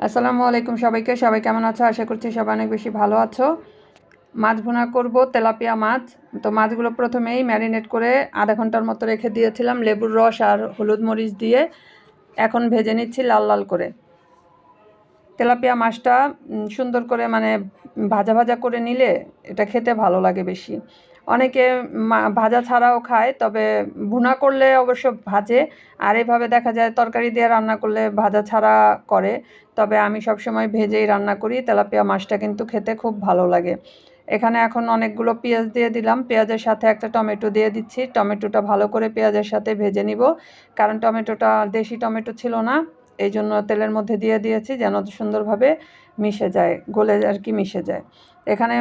আসসালামু আলাইকুম সবাইকে। সবাই কেমন আছো? আশা করছি সবাই অনেক বেশি ভালো আছো। মাছ ভুনা করব, তেলাপিয়া মাছ। তো মাছগুলো প্রথমেই ম্যারিনেট করে আধা ঘন্টার মতো রেখে দিয়েছিলাম লেবুর রস আর হলুদ মরিচ দিয়ে। এখন ভেজে নিচ্ছি লাল লাল করে। তেলাপিয়া মাছটা সুন্দর করে মানে ভাজা ভাজা করে নিলে এটা খেতে ভালো লাগে বেশি। অনেকে ভাজা ছাড়াও খায়, তবে ভুনা করলে অবশ্য ভাজে। আর এভাবে দেখা যায় তরকারি দিয়ে রান্না করলে ভাজা ছাড়া করে। তবে আমি সবসময় ভেজেই রান্না করি। তেলাপিয়া মাছটা কিন্তু খেতে খুব ভালো লাগে। এখানে এখন অনেকগুলো পেঁয়াজ দিয়ে দিলাম। পেঁয়াজের সাথে একটা টমেটো দিয়ে দিচ্ছি। টমেটোটা ভালো করে পেঁয়াজের সাথে ভেজে নিব, কারণ টমেটোটা দেশি টমেটো ছিল না। এই জন্য তেলের মধ্যে দিয়ে দিয়েছি যেন সুন্দরভাবে মিশে যায়, গলে আর কি মিশে যায়। এখানে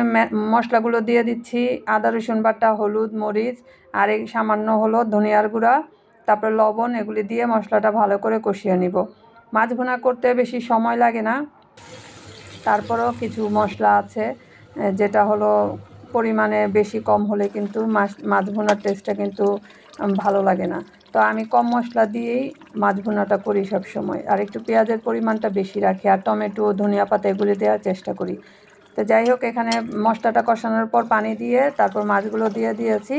মশলাগুলো দিয়ে দিচ্ছি। আদা রসুন বাটা, হলুদ মরিচ, আর এই সামান্য হলো ধনিয়ার গুঁড়া, তারপরে লবণ, এগুলি দিয়ে মশলাটা ভালো করে কষিয়ে নিব। মাছ ভুনা করতে বেশি সময় লাগে না, তারপরেও কিছু মশলা আছে যেটা হলো পরিমাণে বেশি কম হলে কিন্তু মাছ ভুনার টেস্টটা কিন্তু ভালো লাগে না। তো আমি কম মশলা দিয়েই মাছ ভুনাটা করি সবসময়, আর একটু পেঁয়াজের পরিমাণটা বেশি রাখি, আর টমেটো, ধনিয়া পাতা এগুলি দেওয়ার চেষ্টা করি। তো যাই হোক, এখানে মশলাটা কষানোর পর পানি দিয়ে তারপর মাছগুলো দিয়ে দিয়েছি।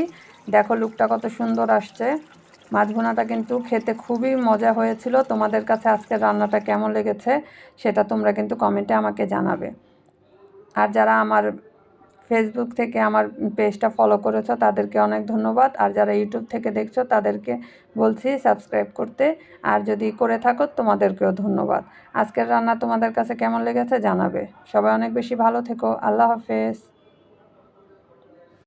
দেখো লুকটা কত সুন্দর আসছে। মাছ ভুনাটা কিন্তু খেতে খুবই মজা হয়েছিল। তোমাদের কাছে আজকের রান্নাটা কেমন লেগেছে সেটা তোমরা কিন্তু কমেন্টে আমাকে জানাবে। আর যারা আমার ফেসবুক থেকে আমার পেজটা ফলো করেছো তাদেরকে অনেক ধন্যবাদ, আর যারা ইউটিউব থেকে দেখছো তাদেরকে বলছি সাবস্ক্রাইব করতে। আর যদি করে থাকো তোমাদেরকেও ধন্যবাদ। আজকের রান্না তোমাদের কাছে কেমন লেগেছে জানাবে। সবাই অনেক বেশি ভালো থেকো। আল্লাহ হাফেজ।